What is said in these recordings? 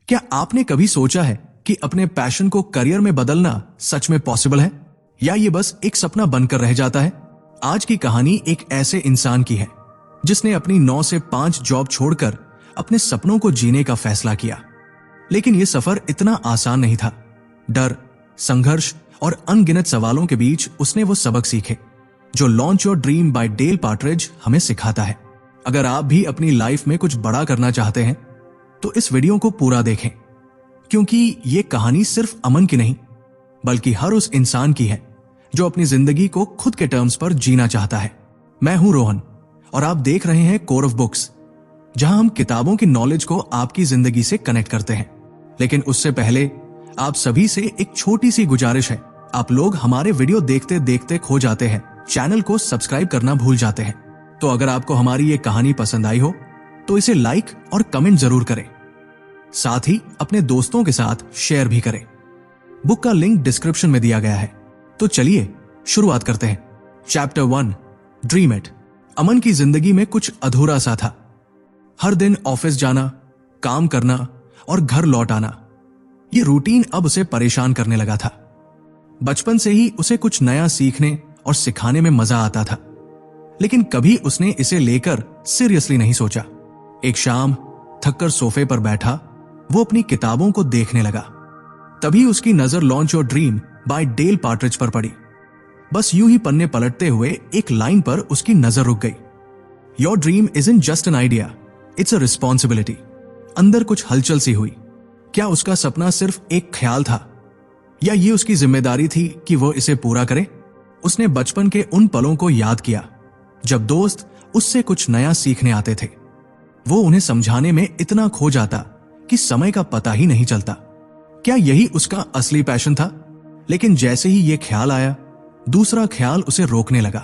क्या आपने कभी सोचा है कि अपने पैशन को करियर में बदलना सच में पॉसिबल है, या ये बस एक सपना बनकर रह जाता है? आज की कहानी एक ऐसे इंसान की है जिसने अपनी 9 से 5 जॉब छोड़कर अपने सपनों को जीने का फैसला किया। लेकिन यह सफर इतना आसान नहीं था। डर, संघर्ष और अनगिनत सवालों के बीच उसने वो सबक सीखे जो launch your dream by Dale Partridge हमें सिखाता है। अगर आप भी अपनी लाइफ में कुछ बड़ा करना चाहते हैं तो इस वीडियो को पूरा देखें, क्योंकि ये कहानी सिर्फ अमन की नहीं बल्कि हर उस इंसान की है जो अपनी जिंदगी को खुद के टर्म्स पर जीना चाहता है। मैं हूं रोहन और आप देख रहे हैं कोर ऑफ बुक्स, जहां हम किताबों की नॉलेज को आपकी जिंदगी से कनेक्ट करते हैं। लेकिन उससे पहले आप सभी से एक छोटी सी गुजारिश है। आप लोग हमारे वीडियो देखते देखते खो जाते हैं, चैनल को सब्सक्राइब करना भूल जाते हैं। तो अगर आपको हमारी ये कहानी पसंद आई हो तो इसे लाइक और कमेंट जरूर करें, साथ ही अपने दोस्तों के साथ शेयर भी करें। बुक का लिंक डिस्क्रिप्शन में दिया गया है। तो चलिए शुरुआत करते हैं। Chapter 1, dream it. अमन की जिंदगी में कुछ अधूरा सा था। हर दिन ऑफिस जाना, काम करना और घर लौट आना, ये रूटीन अब उसे परेशान करने लगा था। बचपन से ही उसे कुछ नया सीखने और सिखाने में मजा आता था, लेकिन कभी उसने इसे लेकर सीरियसली नहीं सोचा। एक शाम थककर सोफे पर बैठा वो अपनी किताबों को देखने लगा। तभी उसकी नजर launch your dream by Dale Partridge पर पड़ी। बस यूं ही पन्ने पलटते हुए एक लाइन पर उसकी नजर रुक गई। Your dream isn't just an idea, it's a responsibility. अंदर कुछ हलचल सी हुई। क्या उसका सपना सिर्फ एक ख्याल था, या ये उसकी जिम्मेदारी थी कि वो इसे पूरा करे? उसने बचपन के उन पलों को याद किया जब दोस्त उससे कुछ नया सीखने आते थे। वो उन्हें समझाने में इतना खो जाता कि समय का पता ही नहीं चलता। क्या यही उसका असली पैशन था? लेकिन जैसे ही ये ख्याल आया, दूसरा ख्याल उसे रोकने लगा।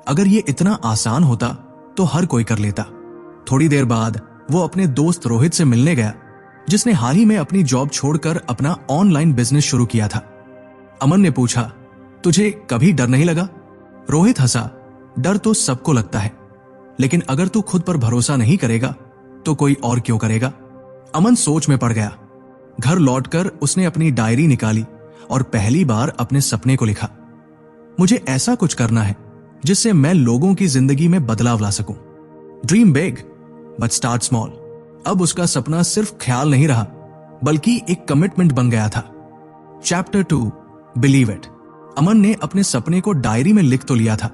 अगर ये इतना आसान होता तो हर कोई कर लेता। थोड़ी देर बाद वो अपने दोस्त रोहित से मिलने गया, जिसने हाल ही में अपनी जॉब छोड़कर अपना ऑनलाइन बिजनेस शुरू किया था। अमन ने पूछा, तुझे कभी डर नहीं लगा? रोहित हंसा, डर तो सबको लगता है, लेकिन अगर तू खुद पर भरोसा नहीं करेगा तो कोई और क्यों करेगा? अमन सोच में पड़ गया। घर लौटकर उसने अपनी डायरी निकाली और पहली बार अपने सपने को लिखा। मुझे ऐसा कुछ करना है जिससे मैं लोगों की जिंदगी में बदलाव ला सकूं। Dream big but start small. अब उसका सपना सिर्फ ख्याल नहीं रहा बल्कि एक कमिटमेंट बन गया था। Chapter 2, believe it. अमन ने अपने सपने को डायरी में लिख तो लिया था,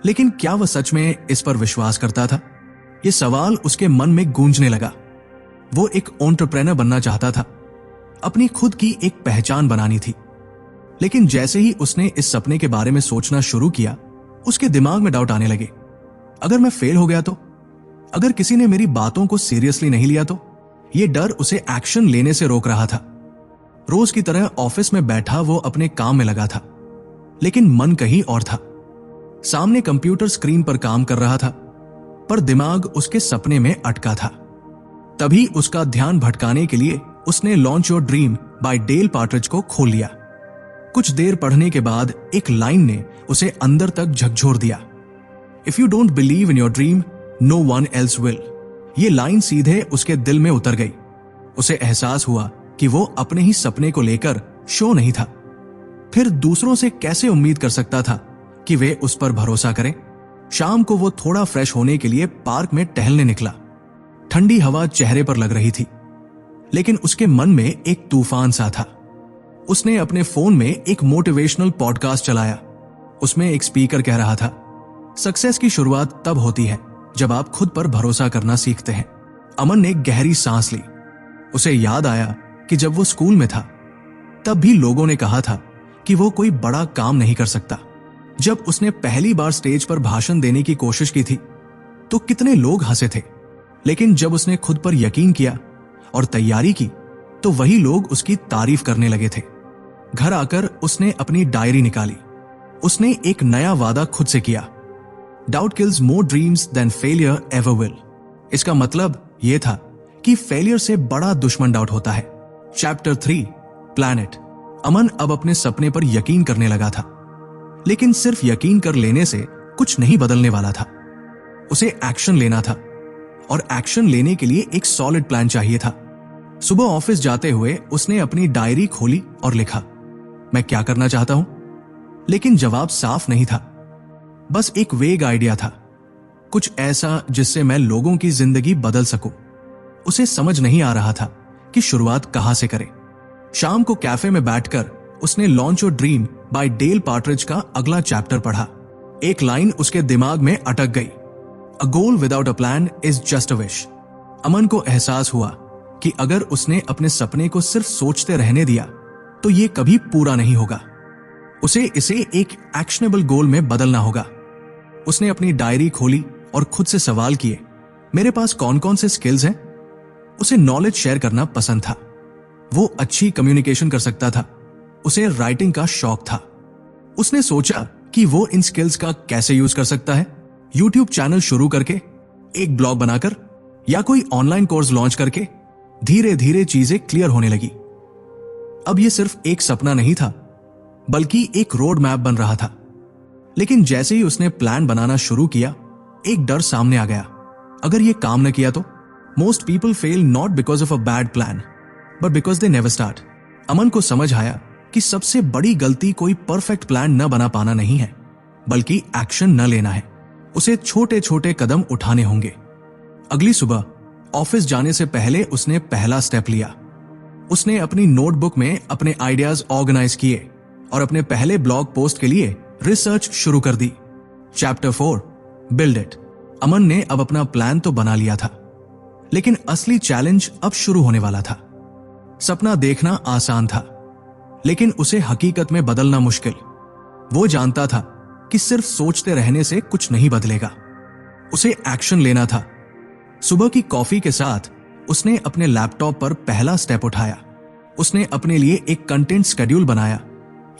लेकिन क्या वह सच में इस पर विश्वास करता था? यह सवाल उसके मन में गूंजने लगा। वो एक एंटरप्रेन्योर बनना चाहता था, अपनी खुद की एक पहचान बनानी थी। लेकिन जैसे ही उसने इस सपने के बारे में सोचना शुरू किया, उसके दिमाग में डाउट आने लगे। अगर मैं फेल हो गया तो? अगर किसी ने मेरी बातों को सीरियसली नहीं लिया तो? यह डर उसे एक्शन लेने से रोक रहा था। रोज की तरह ऑफिस में बैठा वो अपने काम में लगा था, लेकिन मन कहीं और था। सामने कंप्यूटर स्क्रीन पर काम कर रहा था, पर दिमाग उसके सपने में अटका था। तभी उसका ध्यान भटकाने के लिए उसने launch your dream by Dale Partridge को खोल लिया। कुछ देर पढ़ने के बाद एक लाइन ने उसे अंदर तक झकझोर दिया। If you don't believe in your dream, no one else will. ये लाइन सीधे उसके दिल में उतर गई। उसे एहसास हुआ कि वो अपने ही सपने को लेकर शो नहीं था, फिर दूसरों से कैसे उम्मीद कर सकता था कि वे उस पर भरोसा करें? शाम को वो थोड़ा फ्रेश होने के लिए पार्क में टहलने निकला। ठंडी हवा चेहरे पर लग रही थी, लेकिन उसके मन में एक तूफान सा था। उसने अपने फोन में एक मोटिवेशनल पॉडकास्ट चलाया। उसमें एक स्पीकर कह रहा था, सक्सेस की शुरुआत तब होती है जब आप खुद पर भरोसा करना सीखते हैं। अमन ने गहरी सांस ली। उसे याद आया कि जब वो स्कूल में था तब भी लोगों ने कहा था कि वो कोई बड़ा काम नहीं कर सकता। जब उसने पहली बार स्टेज पर भाषण देने की कोशिश की थी तो कितने लोग हंसे थे, लेकिन जब उसने खुद पर यकीन किया और तैयारी की तो वही लोग उसकी तारीफ करने लगे थे। घर आकर उसने अपनी डायरी निकाली। उसने एक नया वादा खुद से किया, doubt kills more dreams than failure ever will. इसका मतलब यह था कि फेलियर से बड़ा दुश्मन डाउट होता है। Chapter 3, planet. अमन अब अपने सपने पर यकीन करने लगा था, लेकिन सिर्फ यकीन कर लेने से कुछ नहीं बदलने वाला था। उसे एक्शन लेना था, और एक्शन लेने के लिए एक सॉलिड प्लान चाहिए था। सुबह ऑफिस जाते हुए उसने अपनी डायरी खोली और लिखा, मैं क्या करना चाहता हूं। लेकिन जवाब साफ नहीं था, बस एक वेग आइडिया था, कुछ ऐसा जिससे मैं लोगों की जिंदगी बदल सकूं। उसे समझ नहीं आ रहा था कि शुरुआत कहां से करे। शाम को कैफे में बैठकर उसने launch your dream by Dale Partridge का अगला चैप्टर पढ़ा। एक लाइन उसके दिमाग में अटक गई, a goal without a plan is just a wish. Aman को एहसास हुआ कि अगर उसने अपने सपने को सिर्फ सोचते रहने दिया तो ये कभी पूरा नहीं होगा। उसे इसे एक एक्शनेबल गोल में बदलना होगा। उसने अपनी डायरी खोली और खुद से सवाल किए, मेरे पास कौन कौन से स्किल्स हैं। उसे नॉलेज शेयर करना पसंद था, वो अच्छी कम्युनिकेशन कर सकता था, उसे राइटिंग का शौक था। उसने सोचा कि वो इन स्किल्स का कैसे यूज कर सकता है, यूट्यूब चैनल शुरू करके, एक ब्लॉग बनाकर या कोई ऑनलाइन कोर्स लॉन्च करके। धीरे धीरे चीजें क्लियर होने लगी। अब यह सिर्फ एक सपना नहीं था, बल्कि एक रोड मैप बन रहा था। लेकिन जैसे ही उसने प्लान बनाना शुरू किया, एक डर सामने आ गया, अगर यह काम न किया तो। Most people fail not because of a bad plan but because they never start. Aman को समझ आया कि सबसे बड़ी गलती कोई परफेक्ट प्लान न बना पाना नहीं है, बल्कि एक्शन न लेना है। उसे छोटे छोटे कदम उठाने होंगे। अगली सुबह ऑफिस जाने से पहले उसने पहला स्टेप लिया। उसने अपनी नोटबुक में अपने आइडियाज ऑर्गेनाइज किए और अपने पहले ब्लॉग पोस्ट के लिए रिसर्च शुरू कर दी। Chapter 4 build it. अमन ने अब अपना प्लान तो बना लिया था, लेकिन असली चैलेंज अब शुरू होने वाला था। सपना देखना आसान था, लेकिन उसे हकीकत में बदलना मुश्किल। वो जानता था कि सिर्फ सोचते रहने से कुछ नहीं बदलेगा, उसे एक्शन लेना था। सुबह की कॉफी के साथ उसने अपने लैपटॉप पर पहला स्टेप उठाया। उसने अपने लिए एक कंटेंट शेड्यूल बनाया।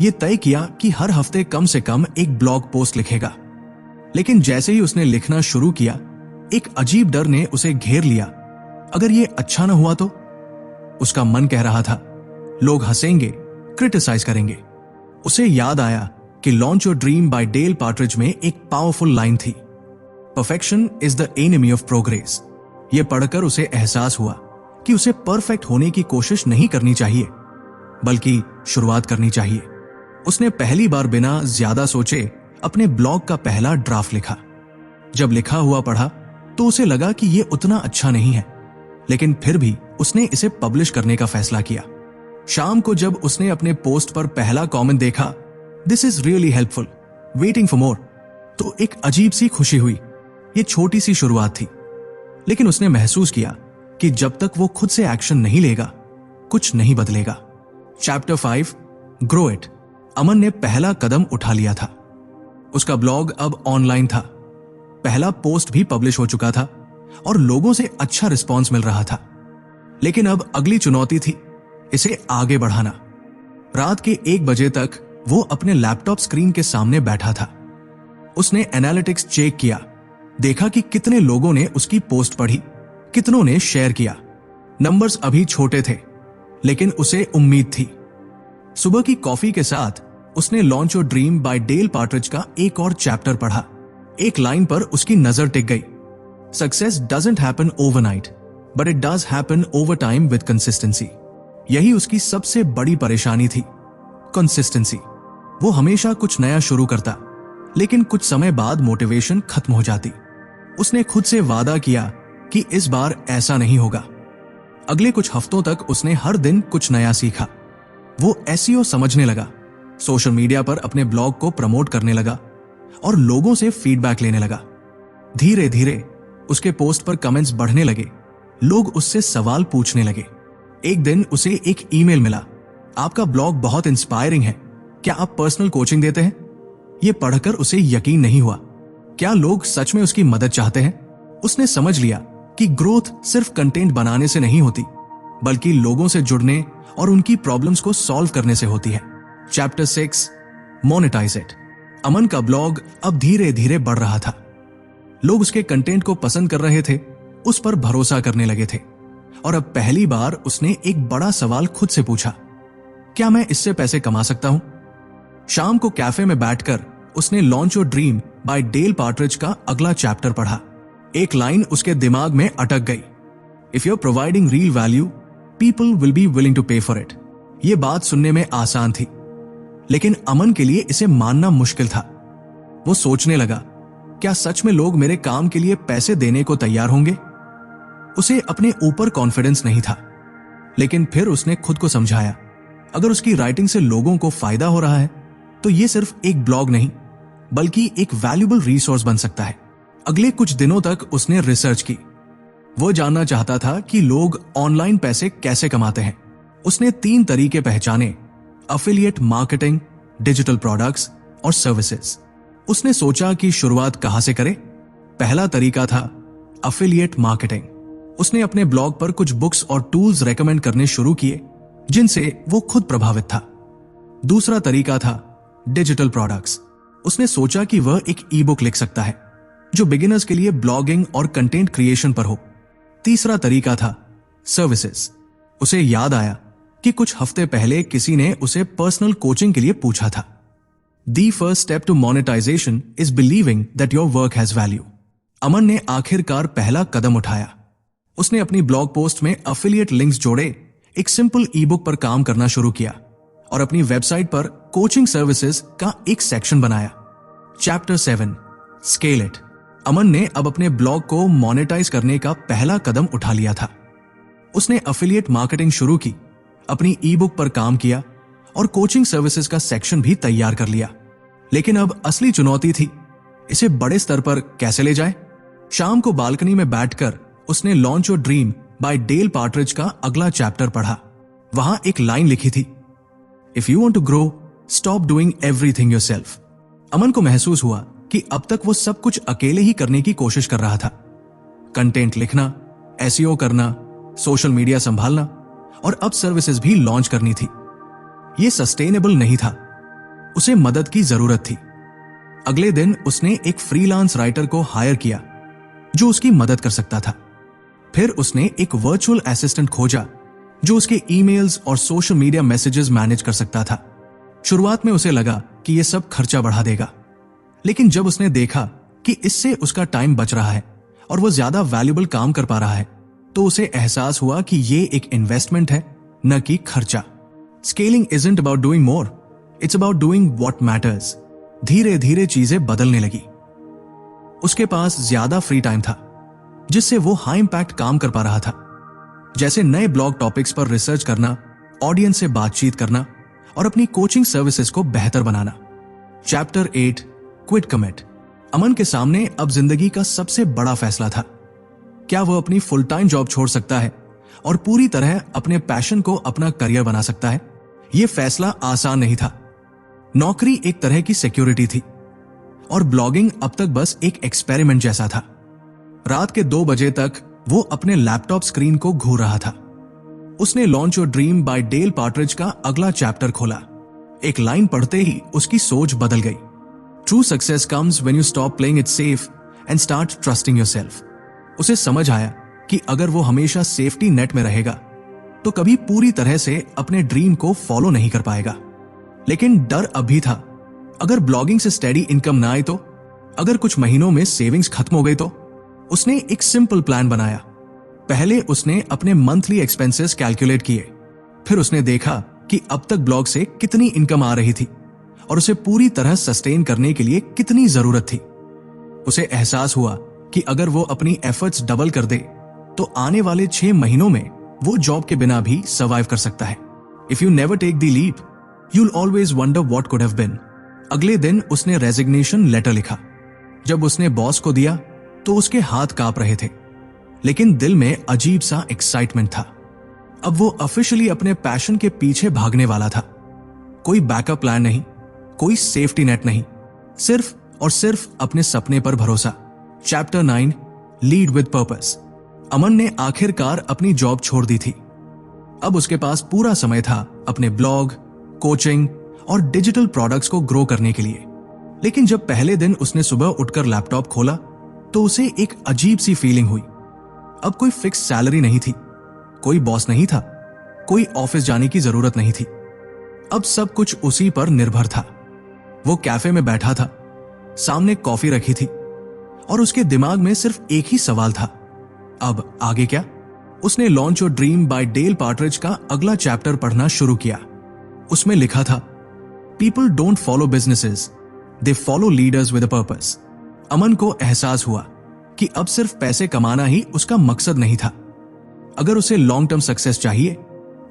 यह तय किया कि हर हफ्ते कम से कम एक ब्लॉग पोस्ट लिखेगा। लेकिन जैसे ही उसने लिखना शुरू किया, एक अजीब डर ने उसे घेर लिया। अगर यह अच्छा ना हुआ तो? उसका मन कह रहा था, लोग हंसेंगे, क्रिटिसाइज करेंगे। उसे याद आया कि launch your dream by Dale Partridge में एक पावरफुल लाइन थी, perfection is the enemy of progress. यह पढ़कर उसे एहसास हुआ कि उसे परफेक्ट होने की कोशिश नहीं करनी चाहिए, बल्कि शुरुआत करनी चाहिए। उसने पहली बार बिना ज्यादा सोचे अपने ब्लॉग का पहला ड्राफ्ट लिखा। जब लिखा हुआ पढ़ा तो उसे लगा कि यह उतना अच्छा नहीं है, लेकिन फिर भी उसने इसे पब्लिश करने का फैसला किया। शाम को जब उसने अपने पोस्ट पर पहला कमेंट देखा, this is really helpful, waiting for more, तो एक अजीब सी खुशी हुई। यह छोटी सी शुरुआत थी, लेकिन उसने महसूस किया कि जब तक वो खुद से एक्शन नहीं लेगा, कुछ नहीं बदलेगा। Chapter 5 grow it. अमन ने पहला कदम उठा लिया था। उसका ब्लॉग अब ऑनलाइन था, पहला पोस्ट भी पब्लिश हो चुका था और लोगों से अच्छा रिस्पॉन्स मिल रहा था। लेकिन अब अगली चुनौती थी इसे आगे बढ़ाना। रात के 1 बजे तक वो अपने लैपटॉप स्क्रीन के सामने बैठा था। उसने एनालिटिक्स चेक किया, देखा कि कितने लोगों ने उसकी पोस्ट पढ़ी, कितनों ने शेयर किया। नंबर्स अभी छोटे थे, लेकिन उसे उम्मीद थी। सुबह की कॉफी के साथ उसने launch your dream by Dale Partridge का एक और चैप्टर पढ़ा। एक लाइन पर उसकी नजर टिक गई, success doesn't happen overnight but it does happen over time with consistency. यही उसकी सबसे बड़ी परेशानी थी, कंसिस्टेंसी। वो हमेशा कुछ नया शुरू करता, लेकिन कुछ समय बाद मोटिवेशन खत्म हो जाती। उसने खुद से वादा किया कि इस बार ऐसा नहीं होगा। अगले कुछ हफ्तों तक उसने हर दिन कुछ नया सीखा। वो एसईओ समझने लगा, सोशल मीडिया पर अपने ब्लॉग को प्रमोट करने लगा और लोगों से फीडबैक लेने लगा। धीरे धीरे उसके पोस्ट पर कमेंट्स बढ़ने लगे, लोग उससे सवाल पूछने लगे। एक दिन उसे एक ईमेल मिला, आपका ब्लॉग बहुत इंस्पायरिंग है, क्या आप पर्सनल कोचिंग देते हैं? यह पढ़कर उसे यकीन नहीं हुआ, क्या लोग सच में उसकी मदद चाहते हैं? उसने समझ लिया कि ग्रोथ सिर्फ कंटेंट बनाने से नहीं होती, बल्कि लोगों से जुड़ने और उनकी प्रॉब्लम्स को सॉल्व करने से होती है। Chapter 6 monetise it. अमन का ब्लॉग अब धीरे धीरे बढ़ रहा था। लोग उसके कंटेंट को पसंद कर रहे थे, उस पर भरोसा करने लगे थे। और अब पहली बार उसने एक बड़ा सवाल खुद से पूछा, क्या मैं इससे पैसे कमा सकता हूं? शाम को कैफे में बैठकर उसने launch your dream by Dale Partridge का अगला चैप्टर पढ़ा। एक लाइन उसके दिमाग में अटक गई, if you are providing real value people will be willing to pay for it. ये बात सुनने में आसान थी, लेकिन अमन के लिए इसे मानना मुश्किल था। वो सोचने लगा, क्या सच में लोग मेरे काम के लिए पैसे देने को तैयार होंगे? उसे अपने ऊपर कॉन्फिडेंस नहीं था, लेकिन फिर उसने खुद को समझाया, अगर उसकी राइटिंग से लोगों को फायदा हो रहा है तो ये सिर्फ एक ब्लॉग नहीं बल्कि एक वैल्यूएबल रिसोर्स बन सकता है। अगले कुछ दिनों तक उसने रिसर्च की। वो जानना चाहता था कि लोग ऑनलाइन पैसे कैसे कमाते हैं। उसने 3 तरीके पहचाने: अफिलिएट मार्केटिंग, डिजिटल प्रोडक्ट्स और सर्विसेज। उसने सोचा कि शुरुआत कहां से करे। पहला तरीका था अफिलिएट मार्केटिंग। उसने अपने ब्लॉग पर कुछ बुक्स और टूल्स रेकमेंड करने शुरू किए जिनसे वो खुद प्रभावित था। दूसरा तरीका था डिजिटल प्रोडक्ट्स। उसने सोचा कि वह एक ई बुक लिख सकता है जो बिगिनर्स के लिए ब्लॉगिंग और कंटेंट क्रिएशन पर हो। तीसरा तरीका था सर्विसेज। उसे याद आया कि कुछ हफ्ते पहले किसी ने उसे पर्सनल कोचिंग के लिए पूछा था। The first step to monetization is believing that your work has value. Aman ने आखिरकार पहला कदम उठाया। उसने अपनी ब्लॉग पोस्ट में अफिलिएट लिंक्स जोड़े, एक सिंपल ई बुक पर काम करना शुरू किया और अपनी वेबसाइट पर कोचिंग सर्विसेज का एक सेक्शन बनाया। Chapter 7 scale it. अमन ने अब अपने ब्लॉग को मोनेटाइज करने का पहला कदम उठा लिया था। उसने अफिलिएट मार्केटिंग शुरू की, अपनी ई बुक पर काम किया और कोचिंग सर्विसेज का सेक्शन भी तैयार कर लिया। लेकिन अब असली चुनौती थी, इसे बड़े स्तर पर कैसे ले जाए। शाम को बालकनी में बैठकर उसने launch your dream by Dale Partridge का अगला चैप्टर पढ़ा। वहां एक लाइन लिखी थी, if you want to grow stop doing everything yourself. Aman को महसूस हुआ कि अब तक वो सब कुछ अकेले ही करने की कोशिश कर रहा था। कंटेंट लिखना, एसईओ करना, सोशल मीडिया संभालना और अब सर्विसेज भी लॉन्च करनी थी। ये सस्टेनेबल नहीं था। उसे मदद की जरूरत थी। अगले दिन उसने एक फ्रीलांस राइटर को हायर किया जो उसकी मदद कर सकता था। फिर उसने एक वर्चुअल असिस्टेंट खोजा जो उसके ईमेल्स और सोशल मीडिया मैसेजेस मैनेज कर सकता था। शुरुआत में उसे लगा कि यह सब खर्चा बढ़ा देगा, लेकिन जब उसने देखा कि इससे उसका टाइम बच रहा है और वो ज्यादा वैल्यूएबल काम कर पा रहा है, तो उसे एहसास हुआ कि ये एक इन्वेस्टमेंट है, न कि खर्चा। Scaling isn't about doing more, it's about doing what matters. धीरे धीरे चीजें बदलने लगी। उसके पास ज्यादा फ्री टाइम था जिससे वो हाई इंपैक्ट काम कर पा रहा था, जैसे नए ब्लॉग टॉपिक्स पर रिसर्च करना, ऑडियंस से बातचीत करना और अपनी कोचिंग सर्विसेज को बेहतर बनाना। Chapter 8 quit commit. अमन के सामने अब जिंदगी का सबसे बड़ा फैसला था। क्या वह अपनी फुल टाइम जॉब छोड़ सकता है और पूरी तरह अपने पैशन को अपना करियर बना सकता है? यह फैसला आसान नहीं था। नौकरी एक तरह की सिक्योरिटी थी और ब्लॉगिंग अब तक बस एक एक्सपेरिमेंट जैसा था। रात के 2 बजे तक वो अपने लैपटॉप स्क्रीन को घूर रहा था। उसने launch your dream by Dale Partridge का अगला चैप्टर खोला। एक लाइन पढ़ते ही उसकी सोच बदल गई। True success comes when you stop playing it safe and start trusting yourself. उसे समझ आया कि अगर वो हमेशा सेफ्टी नेट में रहेगा तो कभी पूरी तरह से अपने ड्रीम को फॉलो नहीं कर पाएगा। लेकिन डर अब भी था, अगर ब्लॉगिंग से स्टेडी इनकम ना आए तो, अगर कुछ महीनों में सेविंग्स खत्म हो गई तो। उसने एक सिंपल प्लान बनाया। पहले उसने अपने मंथली एक्सपेंसेस कैलकुलेट किए, फिर उसने देखा कि अब तक ब्लॉग से कितनी इनकम आ रही थी और उसे पूरी तरह सस्टेन करने के लिए कितनी जरूरत थी। उसे एहसास हुआ कि अगर वो अपनी एफर्ट्स डबल कर दे तो आने वाले 6 महीनों में वो जॉब के बिना भी सर्वाइव कर सकता है। If you never take the leap you will always wonder what could have been. अगले दिन उसने रेजिग्नेशन लेटर लिखा। जब उसने बॉस को दिया तो उसके हाथ कांप रहे थे, लेकिन दिल में अजीब सा एक्साइटमेंट था। अब वो ऑफिशियली अपने पैशन के पीछे भागने वाला था। कोई बैकअप प्लान नहीं, कोई सेफ्टी नेट नहीं, सिर्फ और सिर्फ अपने सपने पर भरोसा। Chapter 9 lead with purpose. Aman ने आखिरकार अपनी जॉब छोड़ दी थी। अब उसके पास पूरा समय था अपने ब्लॉग, कोचिंग और डिजिटल प्रोडक्ट्स को ग्रो करने के लिए। लेकिन जब पहले दिन उसने सुबह उठकर लैपटॉप खोला तो उसे एक अजीब सी फीलिंग हुई। अब कोई फिक्स सैलरी नहीं थी, कोई बॉस नहीं था, कोई ऑफिस जाने की जरूरत नहीं थी। अब सब कुछ उसी पर निर्भर था। वो कैफे में बैठा था, सामने कॉफी रखी थी और उसके दिमाग में सिर्फ एक ही सवाल था, अब आगे क्या? उसने launch your dream by Dale Partridge का अगला चैप्टर पढ़ना शुरू किया। उसमें लिखा था, people don't follow businesses, they follow leaders with a purpose. Aman को एहसास हुआ कि अब सिर्फ पैसे कमाना ही उसका मकसद नहीं था। अगर उसे लॉन्ग टर्म सक्सेस चाहिए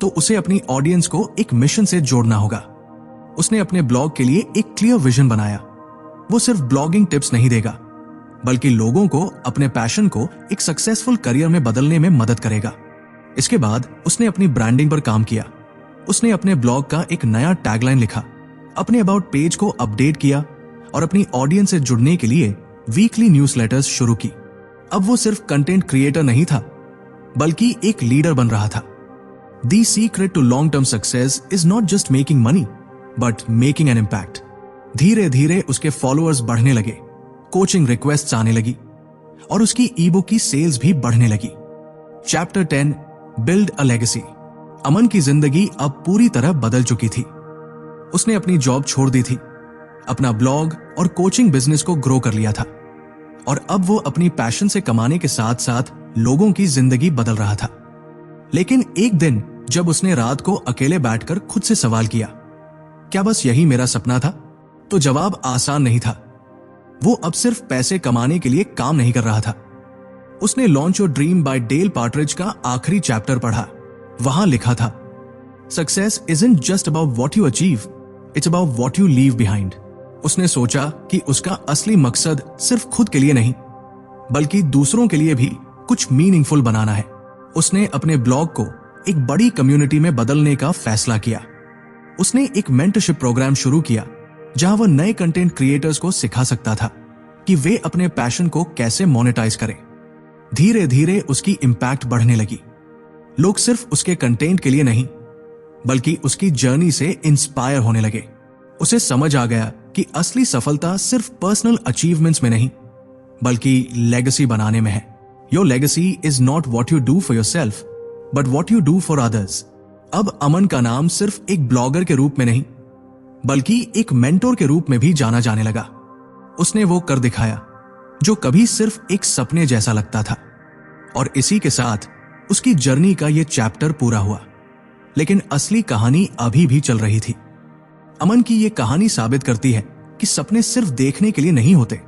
तो उसे अपनी ऑडियंस को एक मिशन से जोड़ना होगा। उसने अपने ब्लॉग के लिए एक क्लियर विजन बनाया। वो सिर्फ ब्लॉगिंग टिप्स नहीं देगा, बल्कि लोगों को अपने पैशन को एक सक्सेसफुल करियर में बदलने में मदद करेगा। इसके बाद उसने अपनी ब्रांडिंग पर काम किया। उसने अपने ब्लॉग का एक नया टैगलाइन लिखा, अपने अबाउट पेज को अपडेट किया और अपनी ऑडियंस से जुड़ने के लिए वीकली न्यूज़लेटर्स शुरू की। अब वो सिर्फ कंटेंट क्रिएटर नहीं था, बल्कि एक लीडर बन रहा था। The secret to long term success is not just making money, but making an impact. धीरे धीरे उसके फॉलोअर्स बढ़ने लगे, कोचिंग रिक्वेस्ट्स आने लगी और उसकी ई बुक की सेल्स भी बढ़ने लगी। Chapter 10, build a legacy. Aman की जिंदगी अब पूरी तरह बदल चुकी थी। उसने अपनी जॉब छोड़ दी थी, अपना ब्लॉग और कोचिंग बिजनेस को ग्रो कर लिया था और अब वो अपनी पैशन से कमाने के साथ साथ लोगों की जिंदगी बदल रहा था। लेकिन एक दिन जब उसने रात को अकेले बैठकर खुद से सवाल किया, क्या बस यही मेरा सपना था? तो जवाब आसान नहीं था। वो अब सिर्फ पैसे कमाने के लिए काम नहीं कर रहा था। उसने launch your dream by Dale Partridge का आखिरी चैप्टर पढ़ा। वहां लिखा था, success isn't just about what you achieve, it's about what you leave behind. उसने सोचा कि उसका असली मकसद सिर्फ खुद के लिए नहीं, बल्कि दूसरों के लिए भी कुछ मीनिंगफुल बनाना है। उसने अपने ब्लॉग को एक बड़ी कम्युनिटी में बदलने का फैसला किया। उसने एक मेंटरशिप प्रोग्राम शुरू किया, जहां वह नए कंटेंट क्रिएटर्स को सिखा सकता था कि वे अपने पैशन को कैसे मोनेटाइज करें। धीरे धीरे उसकी इंपैक्ट बढ़ने लगी। लोग सिर्फ उसके कंटेंट के लिए नहीं, बल्कि उसकी जर्नी से इंस्पायर होने लगे। उसे समझ आ गया कि असली सफलता सिर्फ पर्सनल अचीवमेंट्स में नहीं, बल्कि लेगेसी बनाने में है। Your legacy is not what you do for your self, but what you do for others. अब अमन का नाम सिर्फ एक ब्लॉगर के रूप में नहीं, बल्कि एक मेंटोर के रूप में भी जाना जाने लगा। उसने वो कर दिखाया जो कभी सिर्फ एक सपने जैसा लगता था। और इसी के साथ उसकी जर्नी का ये चैप्टर पूरा हुआ। लेकिन असली कहानी अभी भी चल रही थी। अमन की ये कहानी साबित करती है कि सपने सिर्फ देखने के लिए नहीं होते,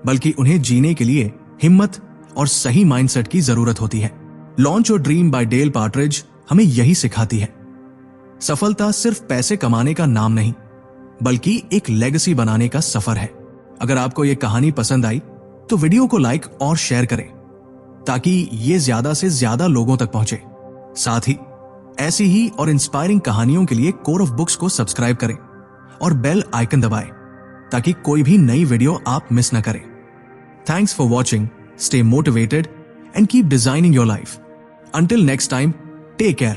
बल्कि उन्हें जीने के लिए हिम्मत और सही माइंडसेट की जरूरत होती है। Launch your dream by Dale Partridge हमें यही सिखाती है। सफलता सिर्फ पैसे कमाने का नाम नहीं, बल्कि एक लेगेसी बनाने का सफर है। अगर आपको यह कहानी पसंद आई तो वीडियो को लाइक और शेयर करें, ताकि ये ज्यादा से ज्यादा लोगों तक पहुंचे। साथ ही ऐसी ही और इंस्पायरिंग कहानियों के लिए कोर ऑफ बुक्स को सब्सक्राइब करें और बेल आइकन दबाएं, ताकि कोई भी नई वीडियो आप मिस न करें। Thanks for watching, stay motivated and keep designing your life. Until next time, take care.